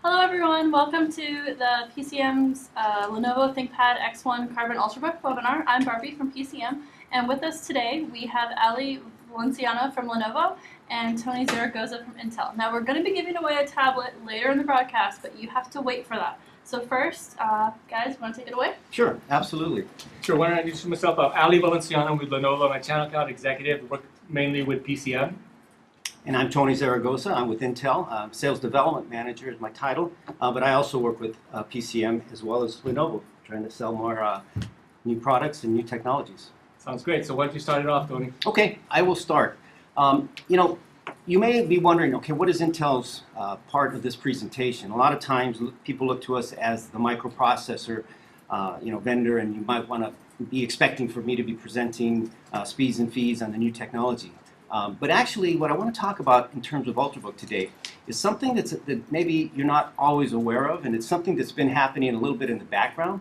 Hello everyone, welcome to the PCM's Lenovo ThinkPad X1 Carbon Ultrabook webinar. I'm Barbie from PCM, and with us today we have Ali Valenciano from Lenovo and Tony Zaragoza from Intel. Now we're going to be giving away a tablet later in the broadcast, but you have to wait for that. So first, guys, want to take it away? Sure, absolutely. Sure, why don't I introduce myself? Ali Valenciano with Lenovo. I'm a channel account executive, work mainly with PCM. And I'm Tony Zaragoza. I'm with Intel. Sales Development Manager is my title, but I also work with PCM as well as Lenovo, trying to sell more new products and new technologies. Sounds great. So why don't you start it off, Tony? Okay, I will start. You may be wondering, okay, what is Intel's part of this presentation? A lot of times people look to us as the microprocessor vendor, and you might want to be expecting for me to be presenting speeds and feeds on the new technology. But actually, what I want to talk about in terms of Ultrabook today is something that maybe you're not always aware of, and it's something that's been happening a little bit in the background.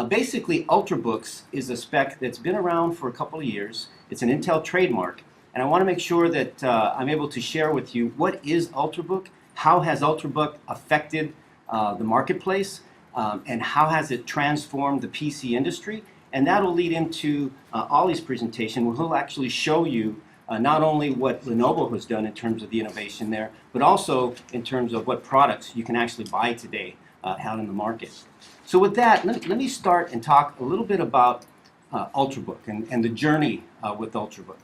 Basically, Ultrabooks is a spec that's been around for a couple of years. It's an Intel trademark, and I want to make sure that I'm able to share with you what is Ultrabook, how has Ultrabook affected the marketplace, and how has it transformed the PC industry. And that'll lead into Ollie's presentation, where he'll actually show you not only what Lenovo has done in terms of the innovation there, but also in terms of what products you can actually buy today out in the market. So with that, let me start and talk a little bit about Ultrabook and the journey with Ultrabook.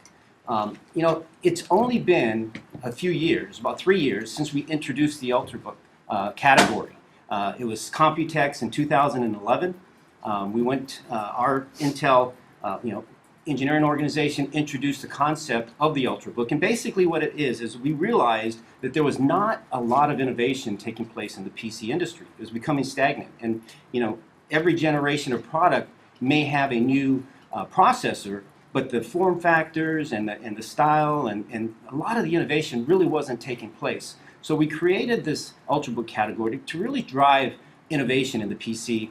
It's only been a few years, about 3 years, since we introduced the Ultrabook category. It was Computex in 2011. Our Intel, engineering organization introduced the concept of the Ultrabook, and basically what it is we realized that there was not a lot of innovation taking place in the PC industry. It was becoming stagnant, and every generation of product may have a new processor, but the form factors and the style and a lot of the innovation really wasn't taking place. So we created this Ultrabook category to really drive innovation in the PC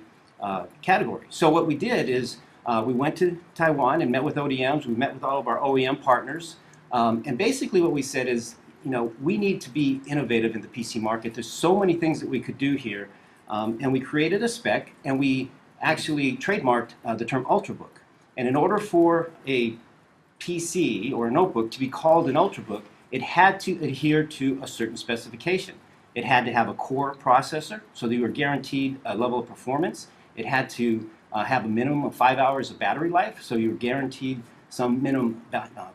category. So what we did is we went to Taiwan and met with ODMs. We met with all of our OEM partners. And basically what we said is, we need to be innovative in the PC market. There's so many things that we could do here. And we created a spec, and we actually trademarked the term Ultrabook. And in order for a PC or a notebook to be called an Ultrabook, it had to adhere to a certain specification. It had to have a core processor, so that you were guaranteed a level of performance. It had to have a minimum of 5 hours of battery life, so you're guaranteed some minimum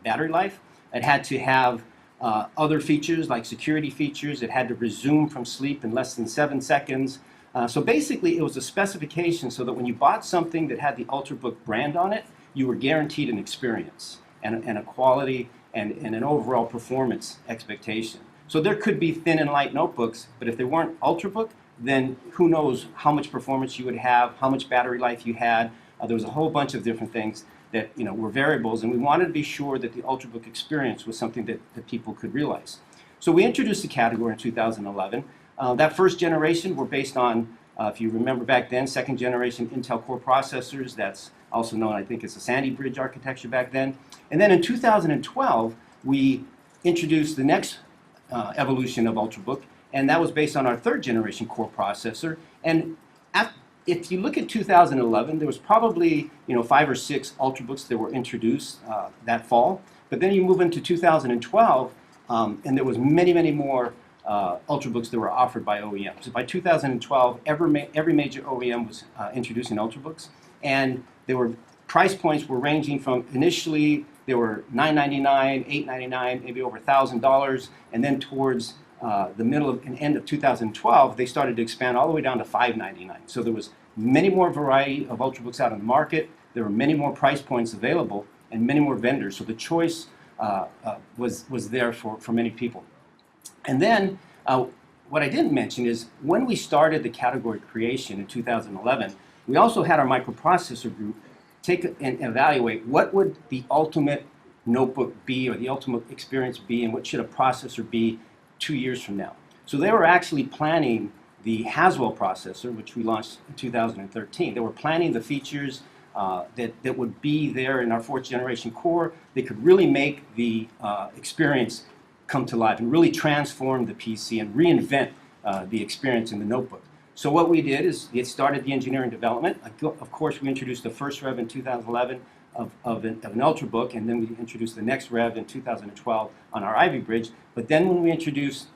battery life. It had to have other features like security features. It had to resume from sleep in less than 7 seconds. So basically, it was a specification so that when you bought something that had the Ultrabook brand on it, you were guaranteed an experience and a quality and an overall performance expectation. So there could be thin and light notebooks, but if they weren't Ultrabook, then who knows how much performance you would have, how much battery life you had. There was a whole bunch of different things that were variables, and we wanted to be sure that the Ultrabook experience was something that people could realize. So we introduced the category in 2011. That first generation were based on, if you remember back then, second generation Intel Core processors. That's also known, I think, as the Sandy Bridge architecture back then. And then in 2012, we introduced the next evolution of Ultrabook, and that was based on our third generation core processor. And if you look at 2011, there was probably 5 or 6 Ultrabooks that were introduced that fall. But then you move into 2012, and there was many more Ultrabooks that were offered by OEMs. So by 2012, every major OEM was introducing Ultrabooks, and price points were ranging from initially they were $999, $899, maybe over $1,000, and then towards the middle and end of 2012, they started to expand all the way down to $599. So there was many more variety of Ultrabooks out on the market. There were many more price points available and many more vendors. So the choice was there for many people. And then what I didn't mention is when we started the category creation in 2011, we also had our microprocessor group take and evaluate what would the ultimate notebook be or the ultimate experience be, and what should a processor be 2 years from now. So they were actually planning the Haswell processor, which we launched in 2013. They were planning the features that would be there in our 4th generation core. They could really make the experience come to life and really transform the PC and reinvent the experience in the notebook. So what we did is it started the engineering development. Of course, we introduced the first rev in 2011 of an Ultrabook, and then we introduced the next rev in 2012 on our Ivy Bridge. But then when we introduced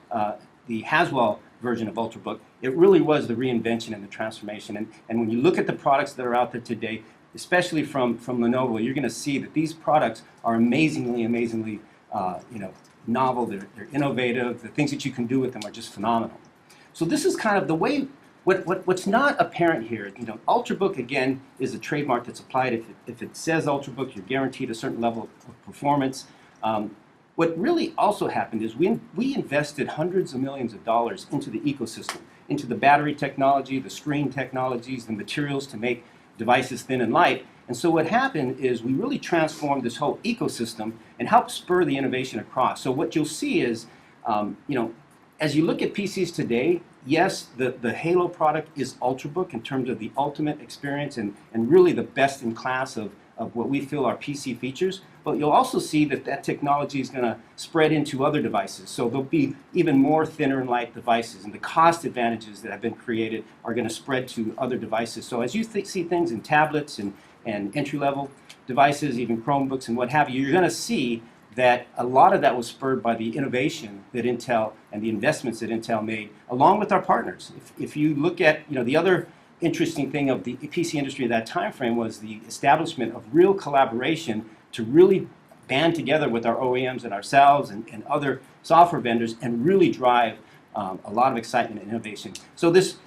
the Haswell version of Ultrabook, it really was the reinvention and the transformation. And when you look at the products that are out there today, especially from Lenovo, you're going to see that these products are amazingly novel. They're innovative. The things that you can do with them are just phenomenal. So this is kind of the way. What's not apparent here, Ultrabook again is a trademark that's applied. If it says Ultrabook, you're guaranteed a certain level of performance. What really also happened is we invested hundreds of millions of dollars into the ecosystem, into the battery technology, the screen technologies, the materials to make devices thin and light. And so what happened is we really transformed this whole ecosystem and helped spur the innovation across. So what you'll see is, as you look at PCs today, yes, the Halo product is Ultrabook in terms of the ultimate experience and really the best in class of what we feel are PC features. But you'll also see that technology is going to spread into other devices. So there'll be even more thinner and light devices, and the cost advantages that have been created are going to spread to other devices. So as you see things in tablets and entry-level devices, even Chromebooks and what have you, you're going to see that a lot of that was spurred by the innovation that Intel and the investments that Intel made, along with our partners. If you look at the other interesting thing of the PC industry at that time frame was the establishment of real collaboration to really band together with our OEMs and ourselves and other software vendors and really drive a lot of excitement and innovation. So this,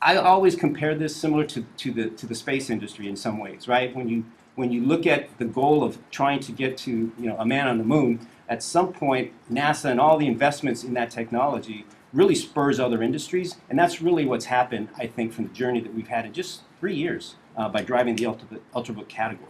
I always compare this similar to the space industry in some ways, right? When you look at the goal of trying to get to a man on the moon, at some point NASA and all the investments in that technology really spurs other industries, and that's really what's happened, I think, from the journey that we've had in just 3 years by driving the Ultrabook category.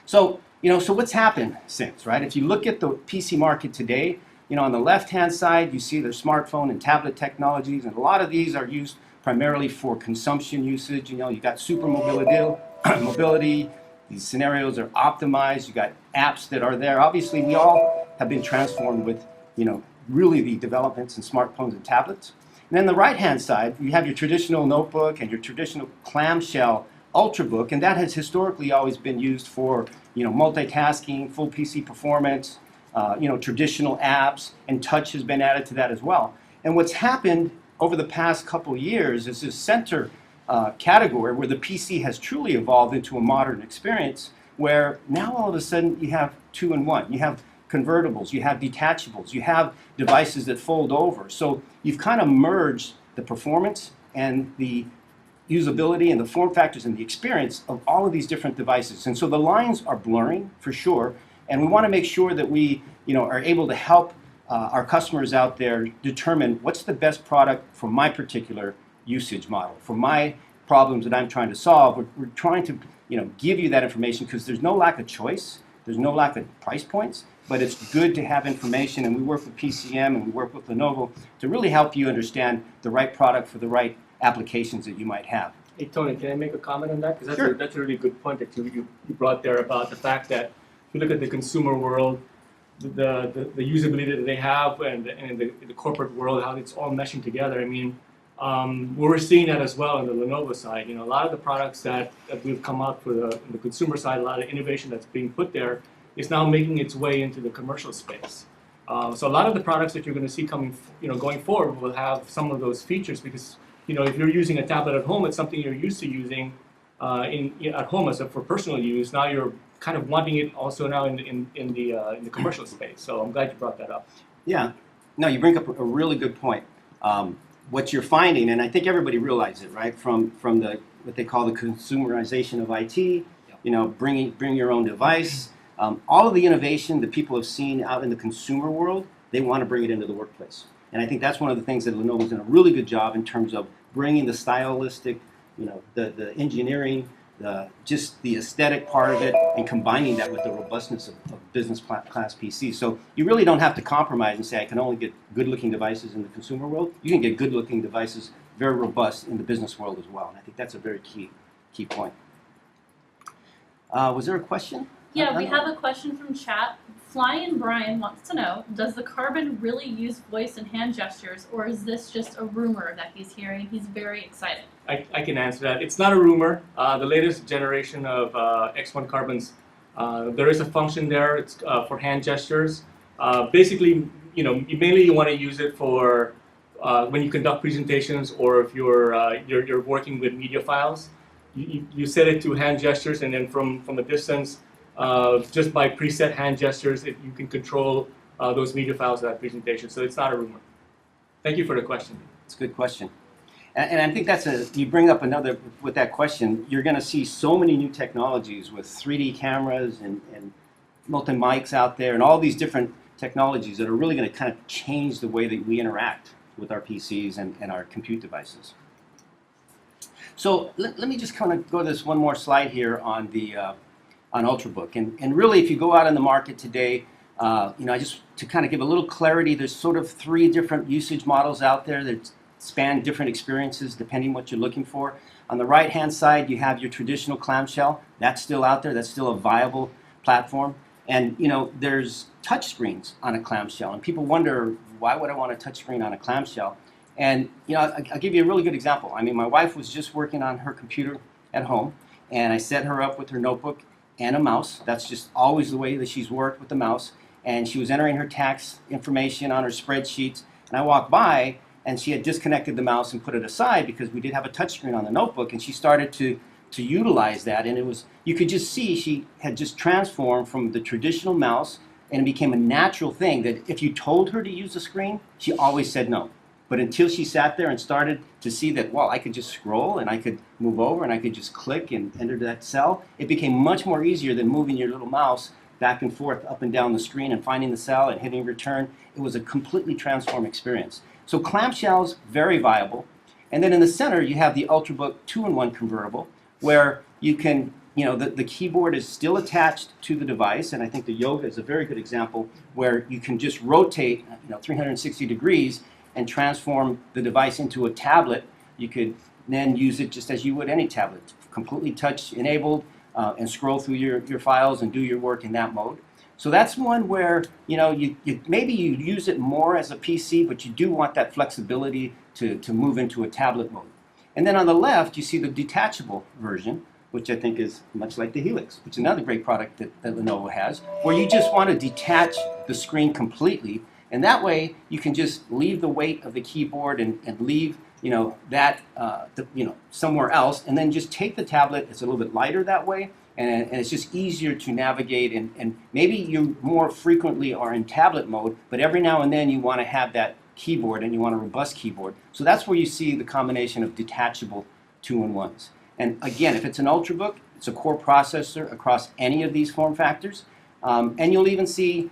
So so what's happened since, right? If you look at the PC market today, on the left-hand side you see their smartphone and tablet technologies, and a lot of these are used primarily for consumption usage. You got super mobility. These scenarios are optimized. You got apps that are there. Obviously, we all have been transformed with, really the developments in smartphones and tablets. And then the right-hand side, you have your traditional notebook and your traditional clamshell Ultrabook, and that has historically always been used for, multitasking, full PC performance, traditional apps, and touch has been added to that as well. And what's happened over the past couple years is this center category where the PC has truly evolved into a modern experience where now all of a sudden you have 2-in-1. You have convertibles, you have detachables, you have devices that fold over. So you've kind of merged the performance and the usability and the form factors and the experience of all of these different devices. And so the lines are blurring for sure, and we want to make sure that we are able to help our customers out there determine what's the best product for my particular usage model, for my problems that I'm trying to solve. We're trying to give you that information because there's no lack of choice, there's no lack of price points, but it's good to have information, and we work with PCM and we work with Lenovo to really help you understand the right product for the right applications that you might have. Hey Tony, can I make a comment on that? Because Sure. That's a really good point that you brought there about the fact that if you look at the consumer world, the usability that they have and the corporate world, how it's all meshing together. I mean, we're seeing that as well on the Lenovo side. A lot of the products that we've come out for the consumer side, a lot of innovation that's being put there is now making its way into the commercial space. So a lot of the products that you're going to see coming, going forward will have some of those features because, if you're using a tablet at home, it's something you're used to using at home for personal use. Now you're kind of wanting it also now in the commercial space. So I'm glad you brought that up. Yeah, no, you bring up a really good point. What you're finding, and I think everybody realizes it, right? From the what they call the consumerization of IT, bring your own device. All of the innovation that people have seen out in the consumer world, they want to bring it into the workplace. And I think that's one of the things that Lenovo's done a really good job in terms of bringing the stylistic, the engineering, just the aesthetic part of it, and combining that with the robustness of business class PCs. So you really don't have to compromise and say, I can only get good-looking devices in the consumer world. You can get good-looking devices, very robust in the business world as well. And I think that's a very key point. Was there a question? Yeah, we have a question from chat. Flying Brian wants to know, does the Carbon really use voice and hand gestures, or is this just a rumor that he's hearing? He's very excited. I can answer that. It's not a rumor. The latest generation of X1 Carbons, there is a function there. It's for hand gestures. Basically, mainly you want to use it for when you conduct presentations, or if you're working with media files. You set it to hand gestures, and then from a distance, just by preset hand gestures, you can control those media files of that presentation. So it's not a rumor. Thank you for the question. It's a good question. And I think you bring up another, with that question, you're going to see so many new technologies with 3D cameras and multi-mics out there and all these different technologies that are really going to kind of change the way that we interact with our PCs and our compute devices. So let me just kind of go to this one more slide here on the on Ultrabook. And really, if you go out in the market today, just to kind of give a little clarity, there's sort of 3 different usage models out there that span different experiences depending what you're looking for. On the right-hand side, you have your traditional clamshell. That's still out there. That's still a viable platform. And there's touch screens on a clamshell, and people wonder, why would I want a touch screen on a clamshell? And I'll give you a really good example. I mean, my wife was just working on her computer at home, and I set her up with her notebook and a mouse. That's just always the way that she's worked with the mouse. And she was entering her tax information on her spreadsheets, and I walked by, and she had disconnected the mouse and put it aside because we did have a touchscreen on the notebook, and she started to utilize that, and you could just see she had just transformed from the traditional mouse, and it became a natural thing that if you told her to use the screen, she always said no. But until she sat there and started to see that, well, I could just scroll and I could move over and I could just click and enter that cell, it became much more easier than moving your little mouse back and forth up and down the screen and finding the cell and hitting return. It was a completely transformed experience. So clamshells, very viable. And then in the center, you have the Ultrabook 2-in-1 convertible, where you can, the keyboard is still attached to the device, and I think the Yoga is a very good example where you can just rotate, 360 degrees and transform the device into a tablet. You could then use it just as you would any tablet, completely touch enabled, and scroll through your files and do your work in that mode. So that's one where maybe you use it more as a PC, but you do want that flexibility to move into a tablet mode. And then on the left, you see the detachable version, which I think is much like the Helix, which is another great product that Lenovo has, where you just want to detach the screen completely, and that way you can just leave the weight of the keyboard and leave that somewhere else, and then just take the tablet. It's a little bit lighter that way, and it's just easier to navigate, and maybe you more frequently are in tablet mode, but every now and then you want to have that keyboard and you want a robust keyboard. So that's where you see the combination of detachable 2-in-1s. And again, if it's an Ultrabook, it's a core processor across any of these form factors, and you'll even see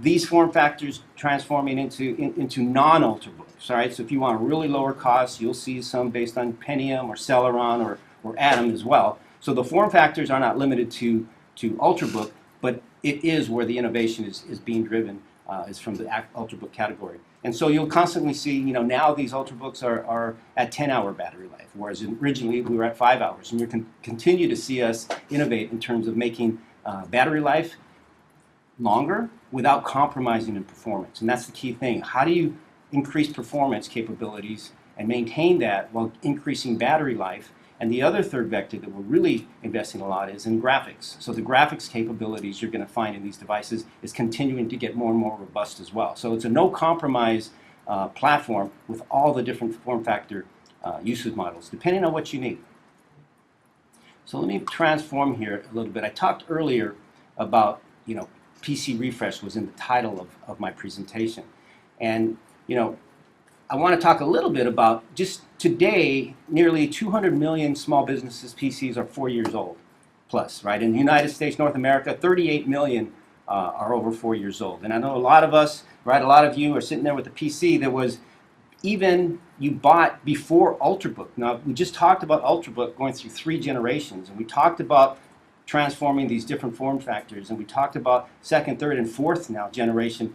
these form factors transforming into non-Ultrabooks. All right, so if you want really lower costs, you'll see some based on Pentium or Celeron or Atom as well. So the form factors are not limited to Ultrabook, but it is where the innovation is being driven, is from the Ultrabook category. And so you'll constantly see, now these Ultrabooks are at 10-hour battery life, whereas originally we were at 5 hours. And you can continue to see us innovate in terms of making battery life longer without compromising in performance. And that's the key thing. How do you increase performance capabilities and maintain that while increasing battery life? And the other third vector that we're really investing a lot is in graphics. So the graphics capabilities you're going to find in these devices is continuing to get more and more robust as well. So it's a no compromise platform with all the different form factor usage models, depending on what you need. So let me transform here a little bit. I talked earlier about, PC refresh was in the title of my presentation. And, I want to talk a little bit about just today, nearly 200 million small businesses PCs are 4 years old plus, right? In the United States, North America, 38 million are over 4 years old. And I know a lot of us, right, a lot of you are sitting there with a PC that was even you bought before Ultrabook. Now, we just talked about Ultrabook going through 3 generations, and we talked about transforming these different form factors, and we talked about second, third, and fourth now generation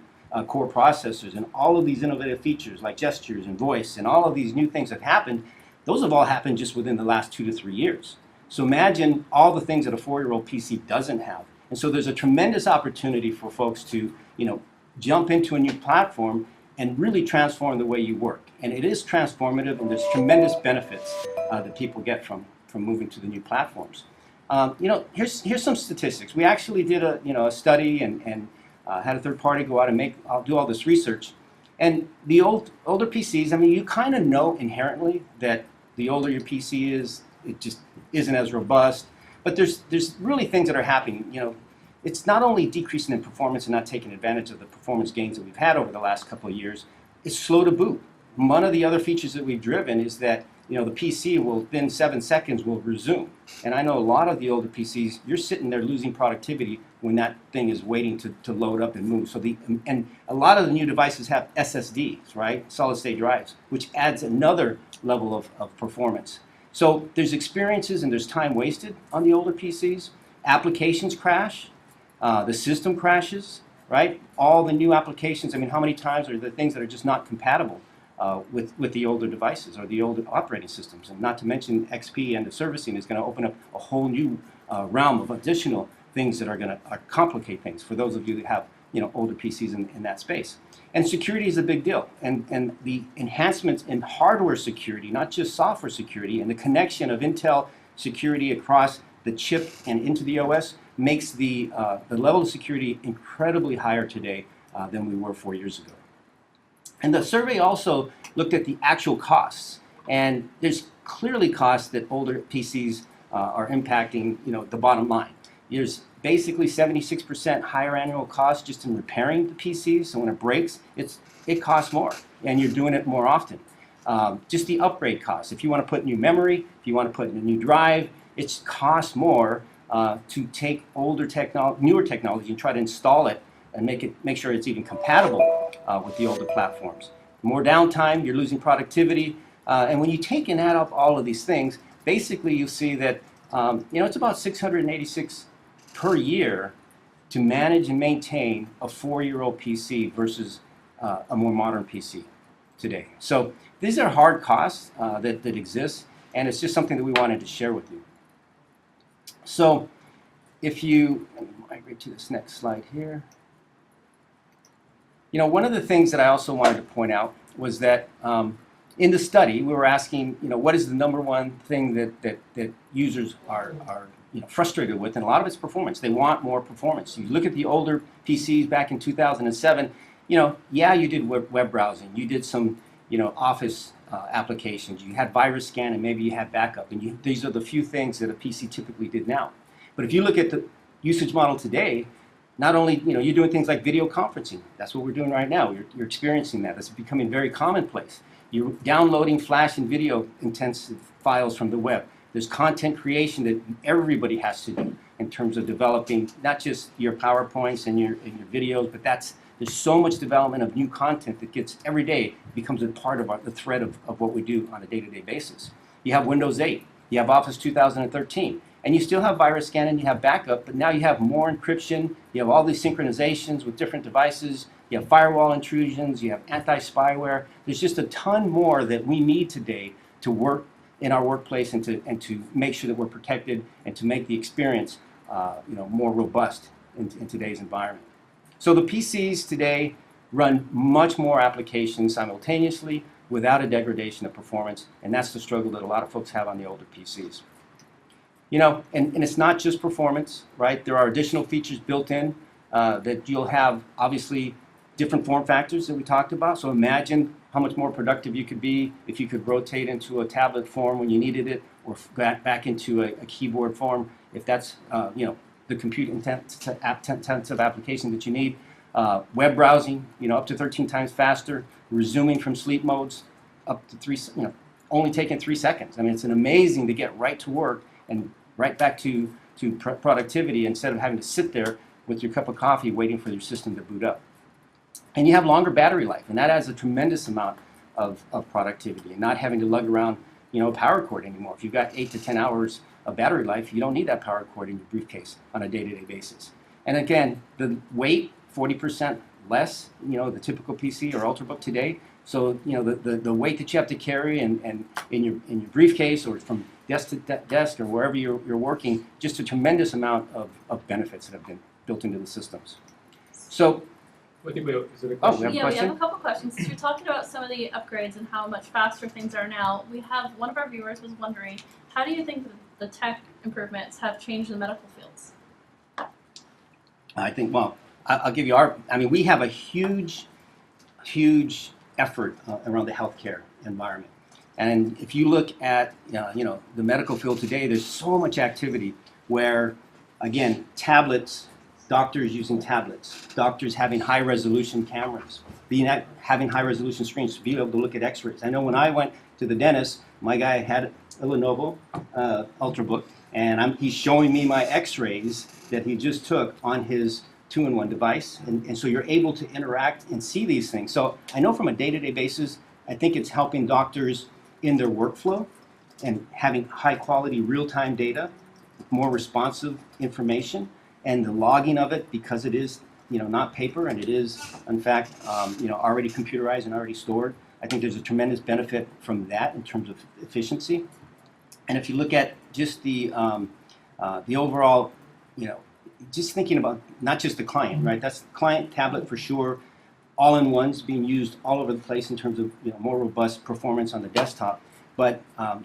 core processors, and all of these innovative features like gestures and voice and all of these new things that happened. Those have all happened just within the last 2 to 3 years. So imagine all the things that a 4-year-old PC doesn't have. And so there's a tremendous opportunity for folks to, jump into a new platform and really transform the way you work. And it is transformative, and there's tremendous benefits that people get from moving to the new platforms. Here's some statistics. We actually did a study and had a third party go out and do all this research. And the older PCs, I mean, you kind of know inherently that the older your PC is, it just isn't as robust. But there's really things that are happening. It's not only decreasing in performance and not taking advantage of the performance gains that we've had over the last couple of years, it's slow to boot. One of the other features that we've driven is that the PC will, within 7 seconds, will resume. And I know a lot of the older PCs, you're sitting there losing productivity when that thing is waiting to load up and move. And a lot of the new devices have SSDs, right? Solid state drives, which adds another level of performance. So there's experiences and there's time wasted on the older PCs. Applications crash. The system crashes, right? All the new applications, I mean, how many times are there things that are just not compatible with the older devices or the older operating systems? And not to mention XP and the servicing is going to open up a whole new realm of additional things that are going to complicate things for those of you that have older PCs in that space. And security is a big deal. And the enhancements in hardware security, not just software security, and the connection of Intel security across the chip and into the OS makes the level of security incredibly higher today than we were 4 years ago. And the survey also looked at the actual costs. And there's clearly costs that older PCs are impacting the bottom line. There's basically 76% higher annual cost just in repairing the PCs. So when it breaks, it costs more, and you're doing it more often. Just the upgrade costs. If you want to put new memory, if you want to put in a new drive, it costs more to take newer technology and try to install it and make sure it's even compatible with the older platforms. More downtime, you're losing productivity, and when you take and add up all of these things, basically you see that it's about $686 per year to manage and maintain a 4-year-old PC versus a more modern PC today. So these are hard costs that exist, and it's just something that we wanted to share with you. So if you, let me migrate to this next slide here. One of the things that I also wanted to point out was that in the study, we were asking, what is the number one thing that users are frustrated with, and a lot of it's performance. They want more performance. You look at the older PCs back in 2007, yeah, you did web browsing, you did some, Office applications, you had virus scan, and maybe you had backup, and these are the few things that a PC typically did now. But if you look at the usage model today, not only, you're doing things like video conferencing. That's what we're doing right now. You're experiencing that. That's becoming very commonplace. You're downloading flash and video intensive files from the web. There's content creation that everybody has to do in terms of developing not just your PowerPoints and your videos, but there's so much development of new content that gets every day becomes a part of the thread of what we do on a day-to-day basis. You have Windows 8, you have Office 2013, and you still have virus scan and you have backup, but now you have more encryption, you have all these synchronizations with different devices, you have firewall intrusions, you have anti-spyware. There's just a ton more that we need today to work in our workplace and to make sure that we're protected and to make the experience more robust in today's environment. So the PCs today run much more applications simultaneously without a degradation of performance, and that's the struggle that a lot of folks have on the older PCs. And it's not just performance, right? There are additional features built in that you'll have, obviously, different form factors that we talked about. So imagine how much more productive you could be if you could rotate into a tablet form when you needed it, or back into a keyboard form if that's the compute-intensive application that you need. Web browsing, up to 13 times faster. Resuming from sleep modes, up to only taking 3 seconds. I mean, it's amazing to get right to work and right back to productivity instead of having to sit there with your cup of coffee waiting for your system to boot up. And you have longer battery life, and that adds a tremendous amount of productivity, and not having to lug around a power cord anymore. If you've got 8 to 10 hours of battery life, you don't need that power cord in your briefcase on a day-to-day basis. And again, the weight, 40% less, the typical PC or Ultrabook today. So the weight that you have to carry and in your briefcase or from desk to desk or wherever you're working, just a tremendous amount of benefits that have been built into the systems. So, I think is it a oh, question? we have a Yeah, we question? have a couple questions. Since you're talking about some of the upgrades and how much faster things are now, we have one of our viewers was wondering, how do you think the tech improvements have changed the medical fields? I think, well, I'll give you we have a huge effort around the healthcare environment. And if you look at, the medical field today, there's so much activity where, again, tablets, doctors using tablets, doctors having high-resolution cameras, having high-resolution screens to be able to look at x-rays. I know when I went to the dentist, my guy had a Lenovo Ultrabook, and he's showing me my x-rays that he just took on his 2-in-1 device, and so you're able to interact and see these things. So I know from a day-to-day basis, I think it's helping doctors in their workflow and having high-quality real-time data, more responsive information, and the logging of it, because it is not paper and it is in fact already computerized and already stored. I think there's a tremendous benefit from that in terms of efficiency. And if you look at just the overall, just thinking about not just the client, right? That's the client tablet for sure. All-in-ones being used all over the place in terms of more robust performance on the desktop. But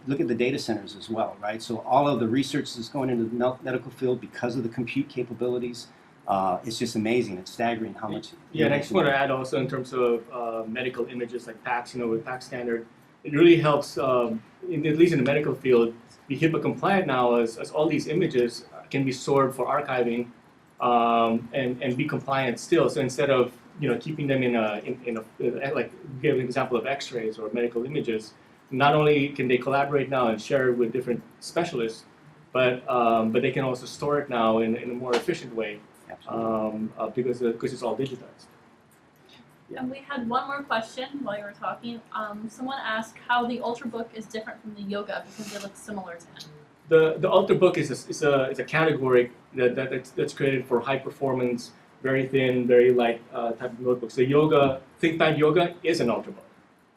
look at the data centers as well, right? So all of the research that's going into the medical field because of the compute capabilities, it's just amazing. It's staggering how much. Yeah, and I just want to add also in terms of medical images like PACS, with PACS standard, it really helps, at least in the medical field, be HIPAA compliant now as all these images can be stored for archiving and be compliant still. So instead of keeping them in a like give an example of X-rays or medical images, not only can they collaborate now and share it with different specialists, but they can also store it now in a more efficient way because it's all digitized. And we had one more question while you were talking. Someone asked how the Ultrabook is different from the Yoga because they look similar to him. The Ultrabook is a category that's created for high performance, very thin, very light type of notebooks. The ThinkPad Yoga is an Ultrabook.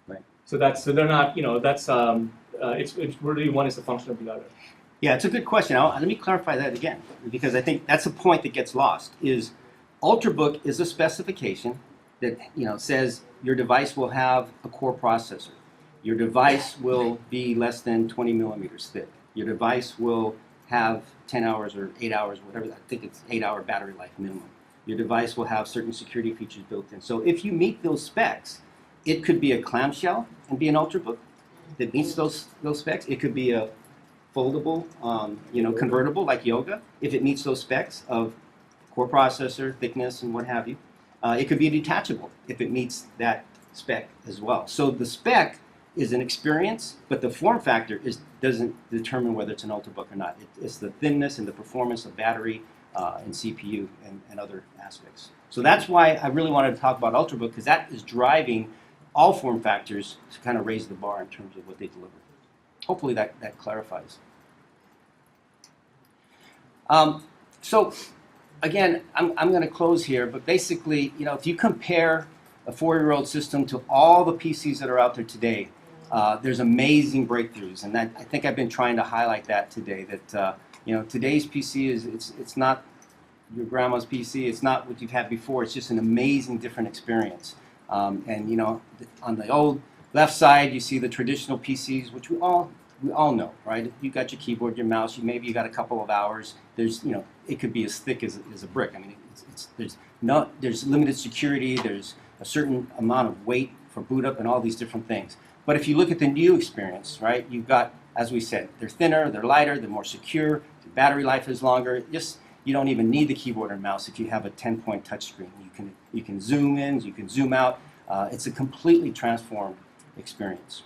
Right. So they're not it's really one is a function of the other. Yeah, it's a good question. Let me clarify that again, because I think that's a point that gets lost. Is Ultrabook is a specification that says your device will have a core processor. Your device will be less than 20 millimeters thick. Your device will have 10 hours or 8 hours, whatever. I think it's 8-hour battery life minimum. Your device will have certain security features built in. So if you meet those specs, it could be a clamshell and be an Ultrabook that meets those specs. It could be a foldable, convertible like Yoga if it meets those specs of core processor, thickness, and what have you. It could be a detachable if it meets that spec as well. So the spec is an experience, but the form factor doesn't determine whether it's an Ultrabook or not. It's the thinness and the performance of battery and CPU and other aspects. So that's why I really wanted to talk about Ultrabook, because that is driving all form factors to kind of raise the bar in terms of what they deliver. Hopefully that clarifies. So again, I'm going to close here, but basically, if you compare a 4-year-old system to all the PCs that are out there today, there's amazing breakthroughs, and I think I've been trying to highlight that today. That today's PC it's not your grandma's PC. It's not what you've had before. It's just an amazing, different experience. And on the old left side, you see the traditional PCs, which we all know, right? You got your keyboard, your mouse. Maybe you got a couple of hours. There's it could be as thick as a brick. I mean, there's limited security. There's a certain amount of weight for boot up and all these different things. But if you look at the new experience, right, you've got, as we said, they're thinner, they're lighter, they're more secure, the battery life is longer. You don't even need the keyboard and mouse if you have a 10-point touchscreen. You can zoom in, you can zoom out. It's a completely transformed experience.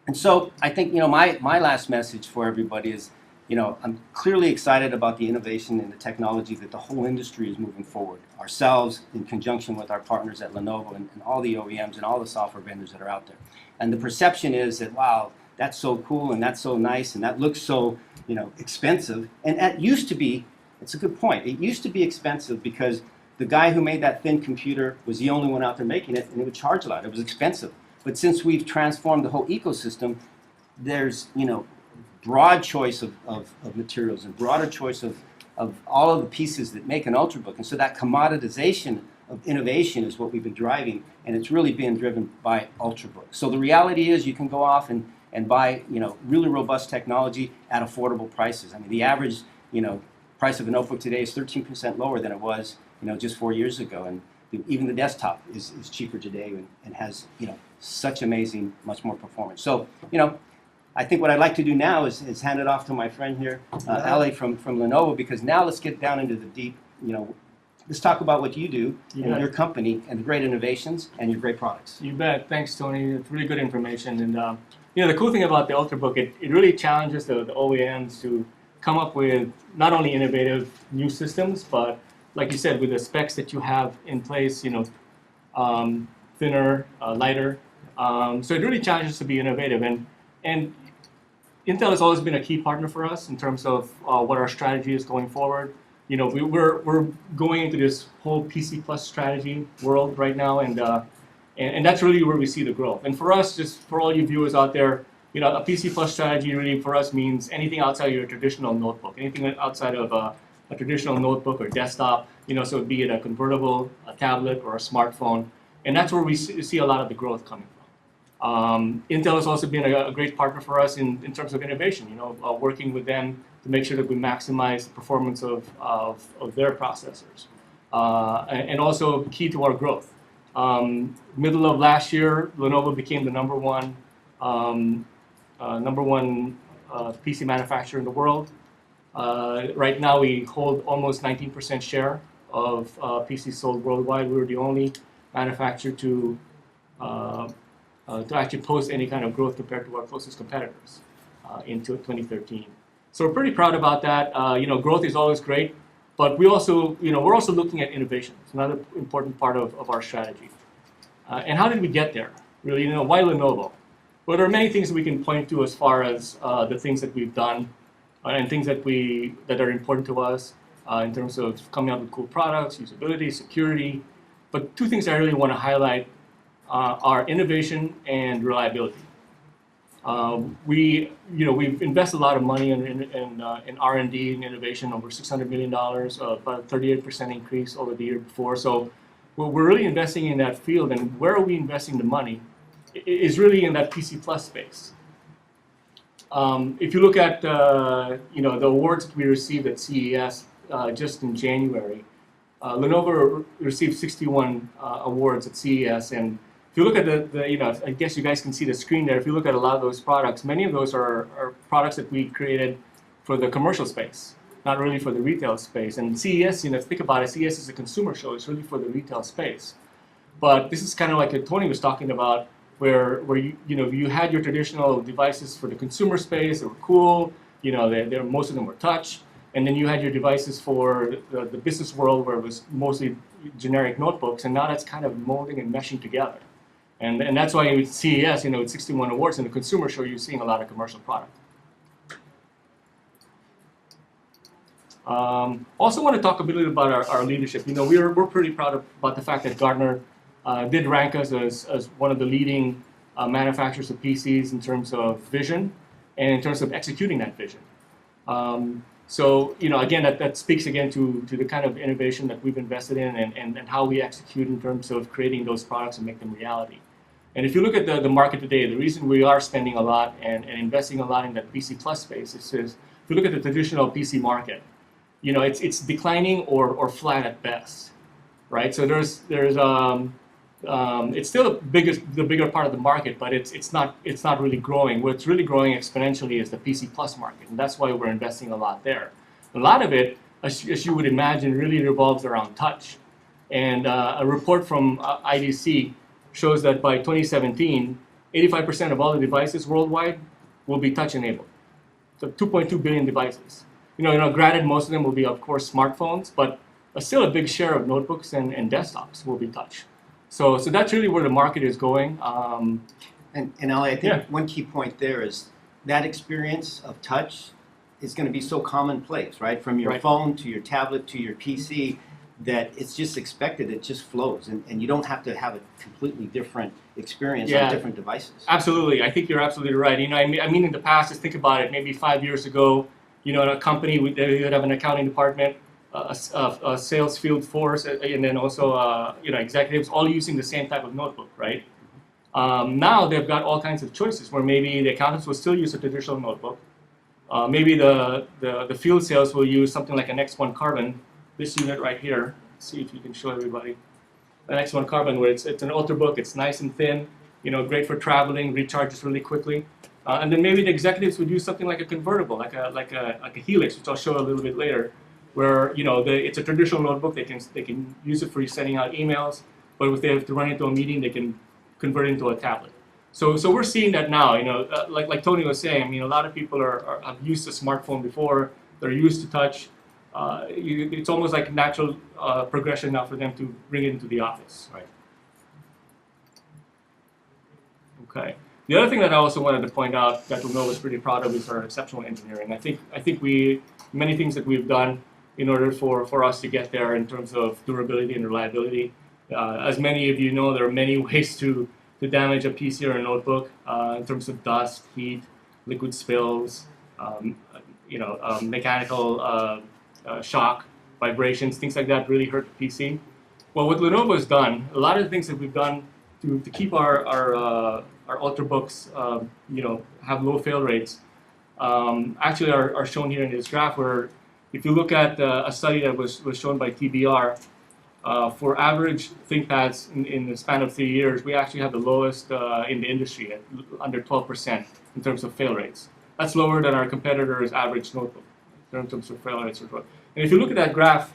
And so I think my last message for everybody is, I'm clearly excited about the innovation and the technology that the whole industry is moving forward. Ourselves, in conjunction with our partners at Lenovo and all the OEMs and all the software vendors that are out there. And the perception is that, wow, that's so cool and that's so nice and that looks so expensive. And it used to be, it's a good point, it used to be expensive because the guy who made that thin computer was the only one out there making it, and it would charge a lot. It was expensive. But since we've transformed the whole ecosystem, there's broad choice of materials and broader choice of of all of the pieces that make an Ultrabook. And so that commoditization of innovation is what we've been driving, and it's really being driven by Ultrabooks. So the reality is you can go off and buy, really robust technology at affordable prices. I mean, the average, price of a notebook today is 13% lower than it was, just 4 years ago. And even the desktop is cheaper today and has, such amazing, much more performance. So, I think what I'd like to do now is hand it off to my friend here, Ali from Lenovo, because now let's get down into the deep, let's talk about what you do in your company and the great innovations and your great products. You bet. Thanks, Tony. It's really good information. And the cool thing about the Ultrabook, it really challenges the OEMs to come up with not only innovative new systems, but like you said, with the specs that you have in place, thinner, lighter. So it really challenges us to be innovative. And Intel has always been a key partner for us in terms of what our strategy is going forward. We're going into this whole PC Plus strategy world right now, and that's really where we see the growth. And for us, just for all you viewers out there, a PC Plus strategy really for us means anything outside of your traditional notebook, anything outside of a traditional notebook or desktop, so be it a convertible, a tablet, or a smartphone, and that's where we see a lot of the growth coming from. Intel has also been a great partner for us in terms of innovation, working with them to make sure that we maximize the performance of their processors. And also key to our growth. Middle of last year, Lenovo became the number one PC manufacturer in the world. Right now, we hold almost 19% share of PCs sold worldwide. We were the only manufacturer to actually post any kind of growth compared to our closest competitors into 2013. So we're pretty proud about that. Growth is always great, but we're also looking at innovation. It's another important part of our strategy. And how did we get there? Really, why Lenovo? Well, there are many things that we can point to as far as the things that we've done and things that are important to us in terms of coming out with cool products, usability, security. But two things I really want to highlight are innovation and reliability. We've invested a lot of money in R&D and innovation, over $600 million, about a 38% increase over the year before. So we're really investing in that field, and where are we investing the money? Is really in that PC Plus space. If you look at the awards that we received at CES just in January, Lenovo received 61 awards at CES, and if you look at I guess you guys can see the screen there. If you look at a lot of those products, many of those are products that we created for the commercial space, not really for the retail space. And CES, think about it, CES is a consumer show. It's really for the retail space. But this is kind of like what Tony was talking about, where you had your traditional devices for the consumer space. They were cool. Most of them were touch. And then you had your devices for the business world, where it was mostly generic notebooks. And now that's kind of molding and meshing together. And that's why with CES, with 61 awards in the consumer show, you're seeing a lot of commercial product. Also want to talk a bit about our leadership. We're pretty proud about the fact that Gartner did rank us as one of the leading manufacturers of PCs in terms of vision and in terms of executing that vision. So, again, that speaks again to the kind of innovation that we've invested in and how we execute in terms of creating those products and make them reality. And if you look at the market today, the reason we are spending a lot and investing a lot in that PC Plus space is if you look at the traditional PC market, it's declining or flat at best, right? So there's it's still the bigger part of the market, but it's not really growing. What's really growing exponentially is the PC Plus market, and that's why we're investing a lot there. A lot of it, as you would imagine, really revolves around touch. And a report from IDC shows that by 2017, 85% of all the devices worldwide will be touch enabled. So 2.2 billion devices. Granted, most of them will be, of course, smartphones, but still a big share of notebooks and desktops will be touch. So that's really where the market is going. And Ali, I think one key point there is that experience of touch is going to be so commonplace, right? From your phone to your tablet to your PC, that it's just expected, it just flows. And you don't have to have a completely different experience on different devices. Absolutely. I think you're absolutely right. I mean, in the past, just think about it, maybe 5 years ago, in a company, they would have an accounting department, a sales field force, and then also executives all using the same type of notebook, right? Now they've got all kinds of choices where maybe the accountants will still use a traditional notebook. Maybe the field sales will use something like an X1 Carbon, this unit right here. Let's see if you can show everybody. An X1 Carbon, where it's an Ultrabook, it's nice and thin, great for traveling, recharges really quickly. And then maybe the executives would use something like a convertible, like a Helix, which I'll show a little bit later, where it's a traditional notebook. They can use it for sending out emails, but if they have to run into a meeting, they can convert it into a tablet. So we're seeing that now. Like Tony was saying, I mean, a lot of people have used a smartphone before. They're used to touch. It's almost like natural progression now for them to bring it into the office. Right. Okay. The other thing that I also wanted to point out that Lenovo is pretty proud of is our exceptional engineering. I think many things that we've done in order for us to get there in terms of durability and reliability. As many of you know, there are many ways to damage a PC or a notebook in terms of dust, heat, liquid spills, mechanical shock, vibrations, things like that really hurt the PC. Well, what Lenovo has done, a lot of the things that we've done to keep our Ultrabooks, have low fail rates, actually are shown here in this graph, where if you look at a study that was shown by TBR, for average ThinkPads in the span of 3 years, we actually have the lowest in the industry at under 12% in terms of fail rates. That's lower than our competitors' average notebook in terms of fail rates as well. And if you look at that graph,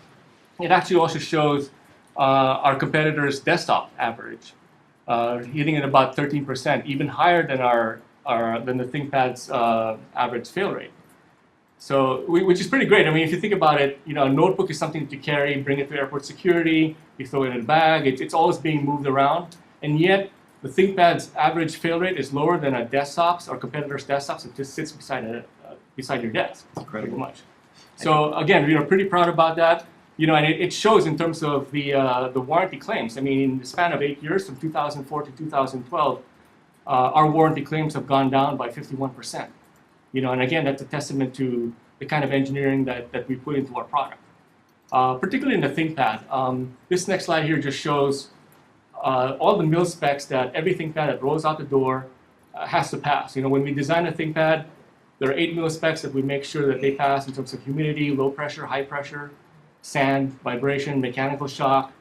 it actually also shows our competitors' desktop average, hitting at about 13%, even higher than the ThinkPad's average fail rate. So, which is pretty great. I mean, if you think about it, a notebook is something that you carry, bring it to airport security, you throw it in a bag, it's always being moved around, and yet the ThinkPad's average fail rate is lower than a desktop's or competitor's desktops. It just sits beside your desk. It's incredible. Pretty much. So again, we are pretty proud about that. And it shows in terms of the warranty claims. I mean, in the span of 8 years, from 2004 to 2012, our warranty claims have gone down by 51%. And again, that's a testament to the kind of engineering that we put into our product, particularly in the ThinkPad. This next slide here just shows all the mil specs that every ThinkPad that rolls out the door has to pass. When we design a ThinkPad, there are 8 mil specs that we make sure that they pass in terms of humidity, low pressure, high pressure, sand, vibration, mechanical shock,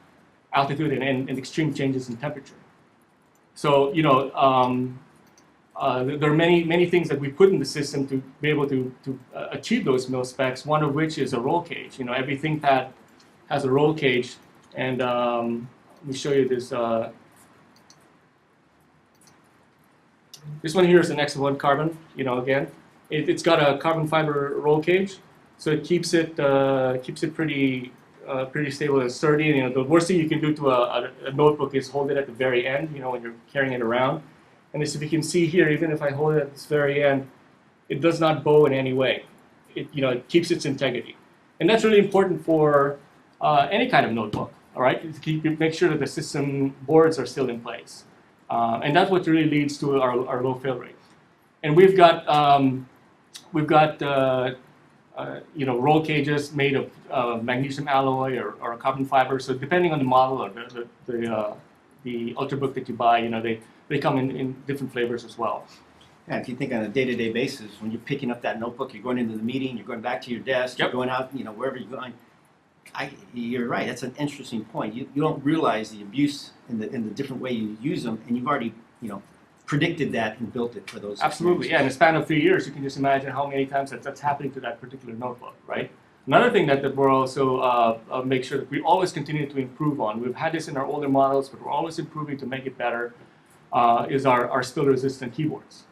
altitude, and extreme changes in temperature. So, there are many things that we put in the system to be able to achieve those mil specs, one of which is a roll cage. Every ThinkPad has a roll cage, and let me show you this. This one here is an X1 Carbon, again. It's got a carbon fiber roll cage, so it keeps it pretty stable and sturdy. And, the worst thing you can do to a notebook is hold it at the very end, when you're carrying it around. And as you can see here, even if I hold it at this very end, it does not bow in any way. It keeps its integrity. And that's really important for any kind of notebook, all right? Make sure that the system boards are still in place. And that's what really leads to our low fail rate. And we've got roll cages made of magnesium alloy or carbon fiber. So depending on the model or the Ultrabook that you buy, they come in different flavors as well. Yeah, if you think on a day-to-day basis, when you're picking up that notebook, you're going into the meeting, you're going back to your desk, You're going out, wherever you're going. You're right. That's an interesting point. You don't realize the abuse in the different way you use them, and you've already predicted that and built it for those. Absolutely. Yeah. In the span of 3 years, you can just imagine how many times that's happening to that particular notebook, right? Another thing that we're also make sure that we always continue to improve on. We've had this in our older models, but we're always improving to make it better. Is our spill-resistant keyboards.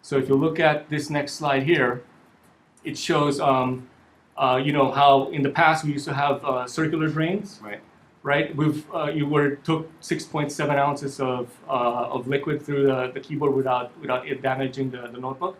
So if you look at this next slide here, it shows how in the past we used to have circular drains. Right. You took 6.7 ounces of liquid through the keyboard without it damaging the notebook.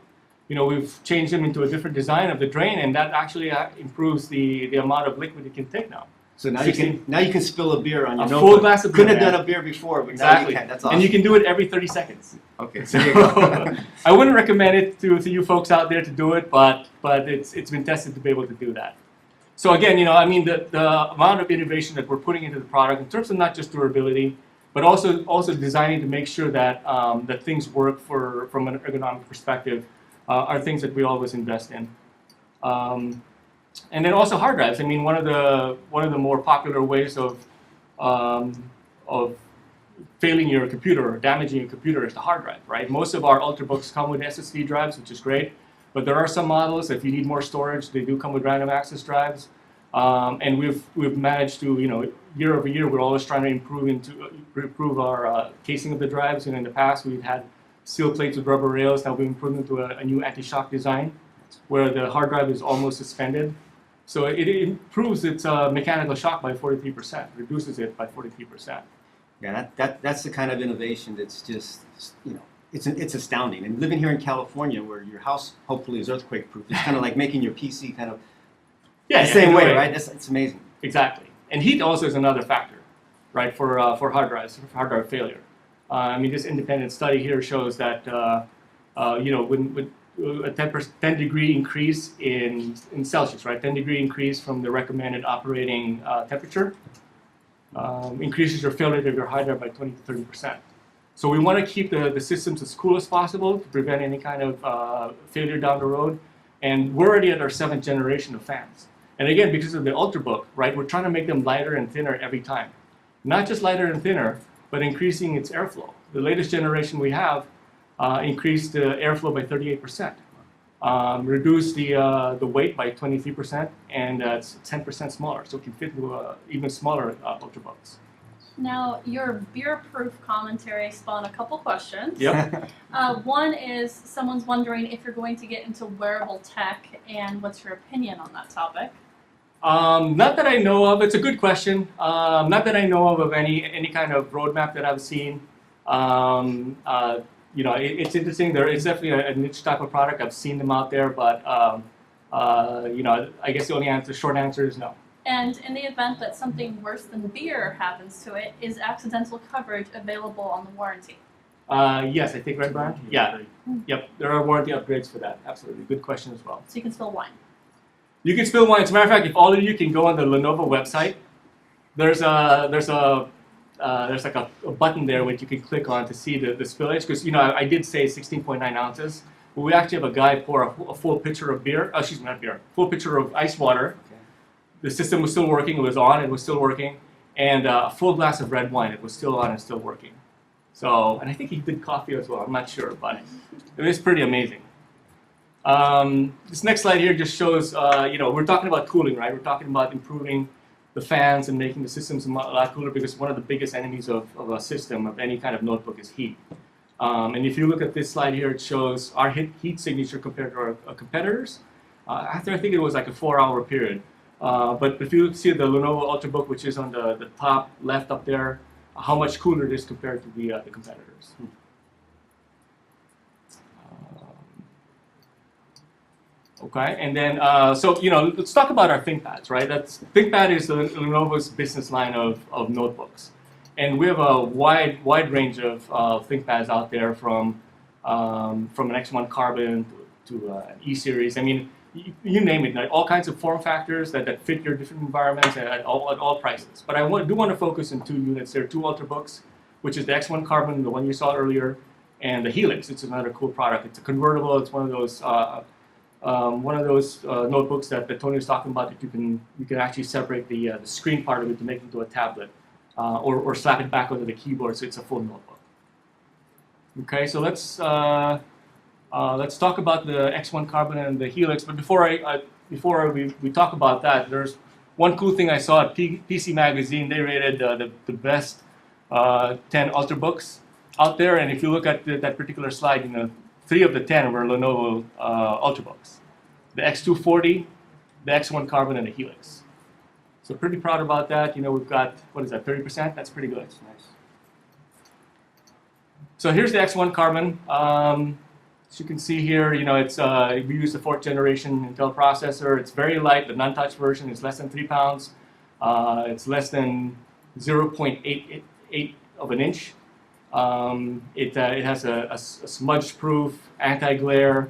We've changed them into a different design of the drain, and that actually improves the amount of liquid it can take now. So now 16. you can spill a beer on your A notebook. full glass of beer. Couldn't have man. done a beer before, but Exactly. now you can. That's awesome. And you can do it every 30 seconds. Okay, So there you go. I wouldn't recommend it to you folks out there to do it, but it's been tested to be able to do that. So again, I mean, the amount of innovation that we're putting into the product in terms of not just durability, but also designing to make sure that that things work from an ergonomic perspective are things that we always invest in. And then also hard drives. I mean, one of the more popular ways of failing your computer or damaging your computer is the hard drive, right? Most of our Ultrabooks come with SSD drives, which is great, but there are some models, if you need more storage, they do come with random access drives. And we've managed to, year over year, we're always trying to improve our casing of the drives. And in the past, we've had steel plates with rubber rails. Now we've improved into a new anti-shock design, where the hard drive is almost suspended. So it improves its mechanical shock by 43%, reduces it by 43%. Yeah, that's the kind of innovation that's just, it's astounding. And living here in California, where your house hopefully is earthquake-proof, it's kind of like making your PC kind of the same way, right? It's amazing. Exactly. And heat also is another factor, right, for hard drives, for hard drive failure. I mean, this independent study here shows that, when a 10 degree increase in Celsius, right, 10 degree increase from the recommended operating temperature, increases your failure rate of your hard drive by 20 to 30%. So we want to keep the systems as cool as possible to prevent any kind of failure down the road. And we're already at our 7th generation of fans. And again, because of the Ultrabook, right, we're trying to make them lighter and thinner every time. Not just lighter and thinner, but increasing its airflow. The latest generation we have increased the airflow by 38%, reduced the weight by 23%, and it's 10% smaller, so it can fit into even smaller Ultrabooks. Now, your beer-proof commentary spawned a couple questions. Yep. One is someone's wondering if you're going to get into wearable tech, and what's your opinion on that topic? Not that I know of. It's a good question. Not that I know of any kind of roadmap that I've seen. It's interesting. There is definitely a niche type of product. I've seen them out there, but I guess the short answer is no. And in the event that something worse than beer happens to it, is accidental coverage available on the warranty? Yes, I think, right, Brian? Yeah. Yep. There are warranty upgrades for that. Absolutely. Good question as well. So you can spill wine. You can spill wine. As a matter of fact, if all of you can go on the Lenovo website, there's like a button there which you can click on to see the spillage. Because I did say 16.9 ounces, but we actually have a guy pour a full pitcher of beer. Oh, excuse me, not beer. Full pitcher of ice water. Okay. The system was still working. It was on. It was still working. And a full glass of red wine. It was still on and still working. So, and I think he did coffee as well. I'm not sure, but it was pretty amazing. This next slide here just shows, we're talking about cooling, right? We're talking about improving the fans and making the systems a lot cooler, because one of the biggest enemies of a system, of any kind of notebook, is heat. And if you look at this slide here, it shows our heat signature compared to our competitors. After I think it was like a 4-hour period. But if you see the Lenovo Ultrabook, which is on the top left up there, how much cooler it is compared to the competitors. Okay, and then, let's talk about our ThinkPads, right? ThinkPad is Lenovo's business line of notebooks. And we have a wide range of ThinkPads out there, from an X1 Carbon to an E-Series. I mean, you name it, like all kinds of form factors that fit your different environments at all prices. But I do want to focus on 2 units. There are 2 Ultrabooks, which is the X1 Carbon, the one you saw earlier, and the Helix. It's another cool product. It's a convertible. It's one of those notebooks that Tony was talking about, that you can actually separate the screen part of it to make it into a tablet, or slap it back onto the keyboard so it's a full notebook. Okay, so let's talk about the X1 Carbon and the Helix. But before we talk about that, there's one cool thing I saw at PC Magazine. They rated the best 10 Ultrabooks out there, and if you look at that particular slide, 3 of the 10 were Lenovo Ultrabooks. The X240, the X1 Carbon, and the Helix. So pretty proud about that. We've got, what is that, 30%? That's pretty good. That's nice. So here's the X1 Carbon. As you can see here, it's we use the 4th generation Intel processor. It's very light. The non-touch version is less than 3 pounds. It's less than 0.88 of an inch. It has a smudge-proof, anti-glare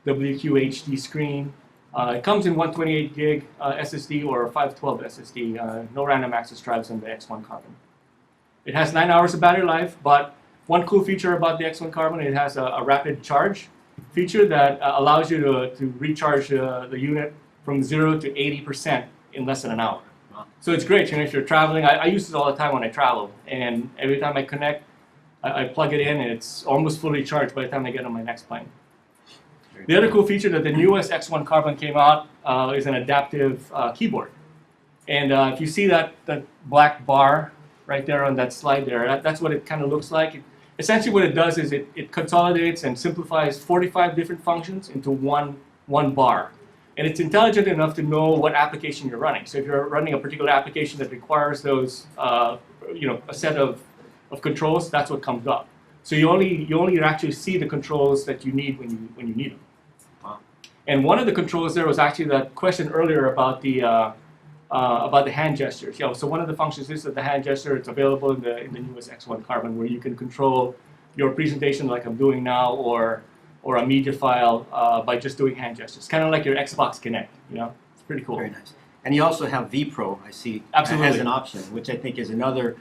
WQHD screen. It comes in 128 gig SSD or 512 SSD. No random access drives on the X1 Carbon. It has 9 hours of battery life, but one cool feature about the X1 Carbon, it has a rapid charge feature that allows you to recharge the unit from 0 to 80% in less than an hour. Wow. So it's great. If you're traveling, I use it all the time when I travel, and every time I connect, I plug it in, and it's almost fully charged by the time I get on my next plane. The other cool feature that the newest X1 Carbon came out is an adaptive keyboard. And if you see that black bar right there on that slide there, that's what it kind of looks like. Essentially what it does is it consolidates and simplifies 45 different functions into one bar. And it's intelligent enough to know what application you're running. So if you're running a particular application that requires those, a set of controls, that's what comes up. So you only actually see the controls that you need when you need them. Wow. And one of the controls there was actually that question earlier about the hand gestures. So one of the functions is that the hand gesture. It's available in the newest X1 Carbon, where you can control your presentation like I'm doing now, or a media file by just doing hand gestures. Kind of like your Xbox Kinect. It's pretty cool. Very nice. And you also have vPro, I see, Absolutely. as an option, which I think is another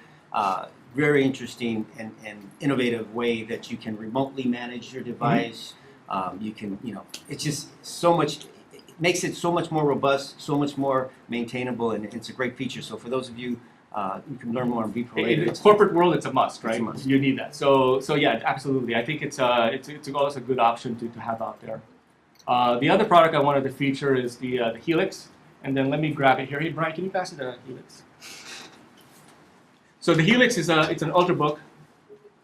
very interesting and innovative way that you can remotely manage your device. You can, it's just so much. It makes it so much more robust, so much more maintainable, and it's a great feature. So for those of you, you can learn more on vPro later. In the corporate world, it's a must, right? It's a must. You need that. So yeah, absolutely. I think it's also a good option to have out there. The other product I wanted to feature is the Helix, and then let me grab it here. Hey, Brian, can you pass it the Helix? So the Helix is it's an Ultrabook.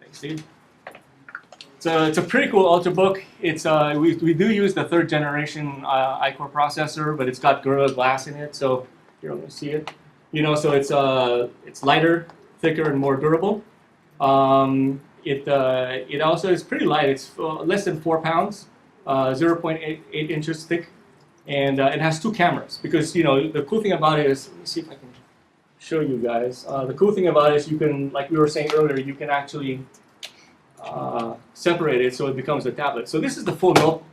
Thanks, Steve. It's a pretty cool Ultrabook. It's we do use the 3rd generation iCore processor, but it's got Gorilla Glass in it. So here, I'm going to see it. So it's lighter, thicker, and more durable. It also is pretty light. It's less than 4 pounds, 0.88 inches thick, and it has 2 cameras. Because the cool thing about it is, let me see if I can show you guys. The cool thing about it is you can, like we were saying earlier, you can actually separate it so it becomes a tablet. So this is the full notebook.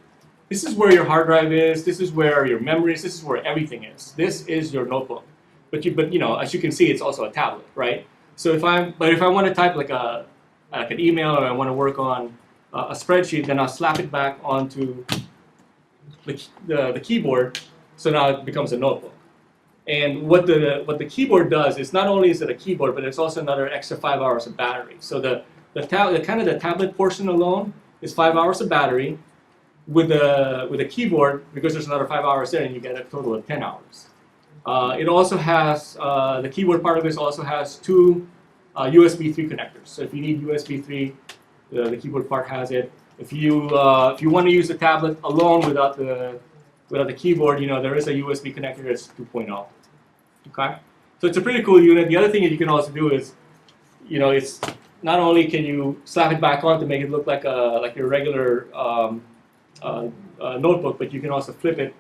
This is where your hard drive is. This is where your memories. This is where everything is. This is your notebook. But as you can see, it's also a tablet, right? So if I want to type like an email, or I want to work on a spreadsheet, then I'll slap it back onto the keyboard. So now it becomes a notebook. And what the keyboard does is, not only is it a keyboard, but it's also another extra 5 hours of battery. So the tablet portion alone is 5 hours of battery. With the keyboard, because there's another 5 hours there, and you get a total of 10 hours. It also has the keyboard part of this also has 2 USB 3 connectors. So if you need USB 3, the keyboard part has it. If you want to use the tablet alone without the keyboard, there is a USB connector that's 2.0. Okay, so it's a pretty cool unit. The other thing that you can also do is, it's not only can you slap it back on to make it look like your regular notebook, but you can also flip it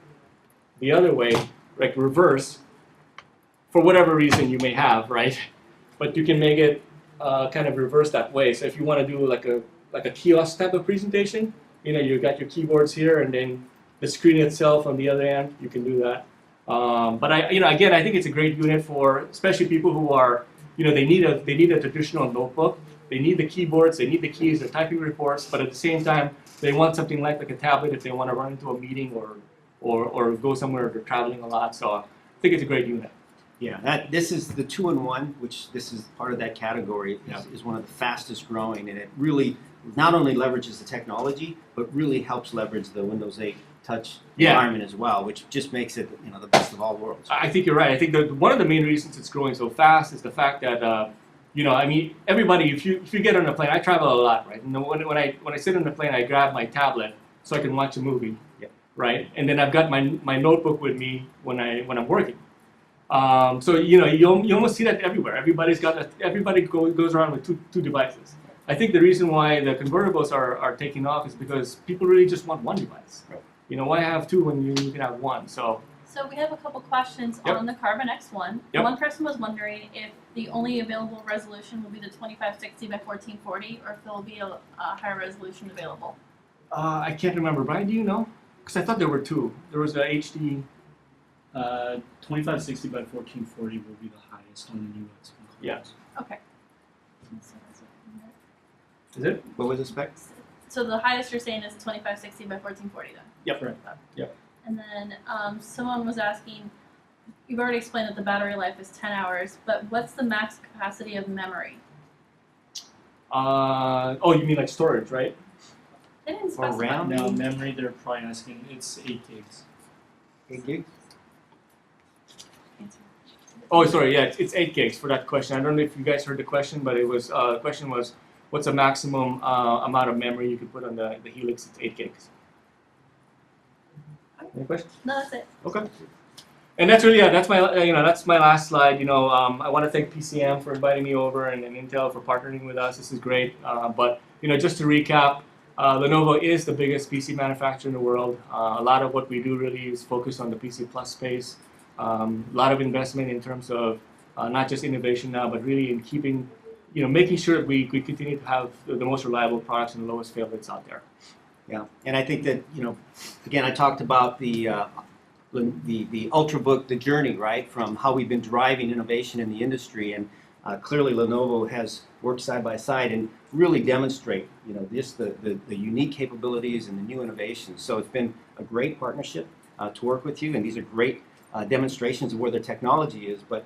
the other way, like reverse, for whatever reason you may have, right? But you can make it kind of reverse that way. So if you want to do like a kiosk type of presentation, you got your keyboards here, and then the screen itself on the other end, you can do that. But again, I think it's a great unit for especially people who are, they need a traditional notebook. They need the keyboards, they need the keys, they're typing reports, but at the same time, they want something like a tablet if they want to run into a meeting or go somewhere if they're traveling a lot. So I think it's a great unit. Yeah, this is the 2-in-1, which this is part of that category, is one of the fastest growing, and it really not only leverages the technology, but really helps leverage the Windows 8 touch environment as well, which just makes it the best of all worlds. I think you're right. I think that one of the main reasons it's growing so fast is the fact that everybody, if you get on a plane, I travel a lot, right? And when I sit on the plane, I grab my tablet so I can watch a movie, right? And then I've got my notebook with me when I'm working. So you almost see that everywhere. Everybody goes around with two devices. I think the reason why the convertibles are taking off is because people really just want one device. Right. Why have 2 when you can have 1? So So we have a couple questions Yep. on the Carbon X1. Yep. One person was wondering if the only available resolution will be the 2560 by 1440, or if there will be a higher resolution available. I can't remember. Brian, do you know? Because I thought there were two. There was the HD. 2560 by 1440 will be the highest on the new X1. Yeah. Okay. Is it? What was the spec? So the highest you're saying is 2560 by 1440 then? Yep. Right. Yep. And then someone was asking, you've already explained that the battery life is 10 hours, but what's the max capacity of memory? Oh, you mean like storage, right? They didn't Or specify. RAM? Now memory, they're probably asking, it's 8 gigs. 8 gigs? Oh, sorry. Yeah, it's 8 gigs for that question. I don't know if you guys heard the question, but it was the question was, what's the maximum amount of memory you can put on the Helix? It's 8 gigs. Any questions? No, that's it. Okay. And that's really that's my that's my last slide. I want to thank PCM for inviting me over and Intel for partnering with us. This is great. But just to recap, Lenovo is the biggest PC manufacturer in the world. A lot of what we do really is focused on the PC Plus space. A lot of investment in terms of not just innovation now, but really in keeping, making sure that we continue to have the most reliable products and the lowest fail rates out there. Yeah, and I think that, again, I talked about the Ultrabook, the journey, right, from how we've been driving innovation in the industry, and clearly Lenovo has worked side by side and really demonstrate, just the unique capabilities and the new innovations. So it's been a great partnership to work with you, and these are great demonstrations of where the technology is, but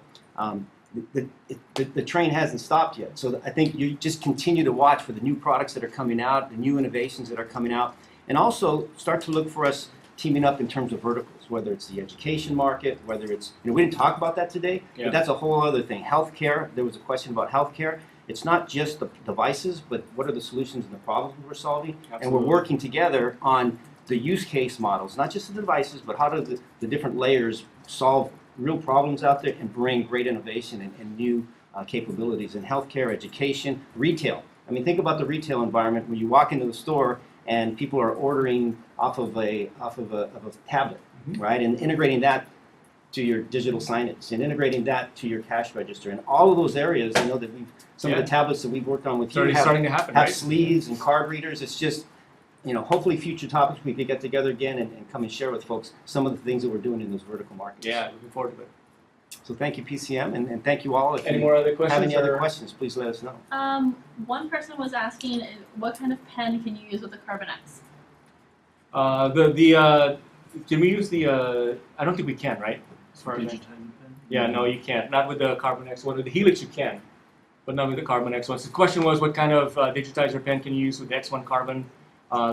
the train hasn't stopped yet. So I think you just continue to watch for the new products that are coming out, the new innovations that are coming out, and also start to look for us teaming up in terms of verticals, whether it's the education market, whether it's, we didn't talk about that today, Yeah. but that's a whole other thing. Healthcare, there was a question about healthcare. It's not just the devices, but what are the solutions and the problems we're solving? And Absolutely. we're working together on the use case models, not just the devices, but how do the different layers solve real problems out there and bring great innovation and new capabilities in healthcare, education, retail. I mean, think about the retail environment where you walk into the store and people are ordering off of a tablet, Mhm. right? And integrating that to your digital signage and integrating that to your cash register. And all of those areas, that some of Yeah. the tablets that we've worked on with It's you already starting to happen, have right? sleeves and card readers. It's just, hopefully future topics we could get together again and come and share with folks some of the things that we're doing in those vertical markets. Yeah, looking forward to it. So thank you, PCM, and thank you all. If Any you more other questions? have any other or- questions, please let us know. One person was asking, what kind of pen can you use with the Carbon X? Can we use the? I don't think we can, right? As far as I- Digitime pen? Yeah, no, you can't. Not with the Carbon X1. With the Helix, you can, but not with the Carbon X1. So the question was, what kind of digitizer pen can you use with the X1 Carbon?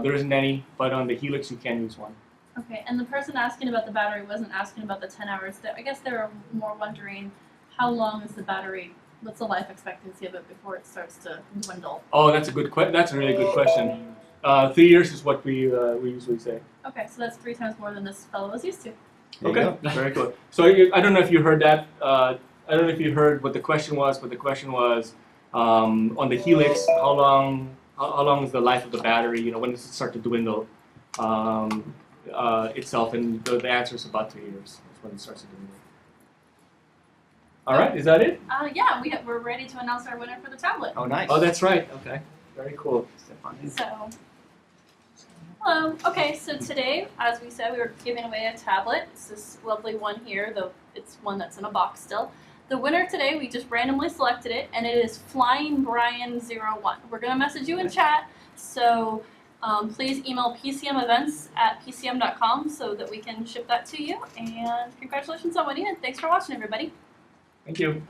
There isn't any, but on the Helix, you can use one. Okay, and the person asking about the battery wasn't asking about the 10 hours. I guess they were more wondering how long is the battery, what's the life expectancy of it before it starts to dwindle? Oh, that's a That's a really good question. 3 years is what we usually say. Okay, so that's 3 times more than this fellow was used to. There you Okay, go. very cool. So I don't know if you heard that. I don't know if you heard what the question was, but the question was on the Helix, how long is the life of the battery? When does it start to dwindle itself? And the answer is about 2 years. That's when it starts to dwindle. All right, is that it? Yeah, we're ready to announce our winner for the tablet. Oh, nice. Oh, that's right. Okay, very cool. So, hello. Okay, so today, as we said, we were giving away a tablet. It's this lovely one here, though it's one that's in a box still. The winner today, we just randomly selected it, and it is Flying Brian01. We're going to message you in chat, so please email pcmevents@pcm.com so that we can ship that to you. And congratulations on winning, and thanks for watching, everybody. Thank you.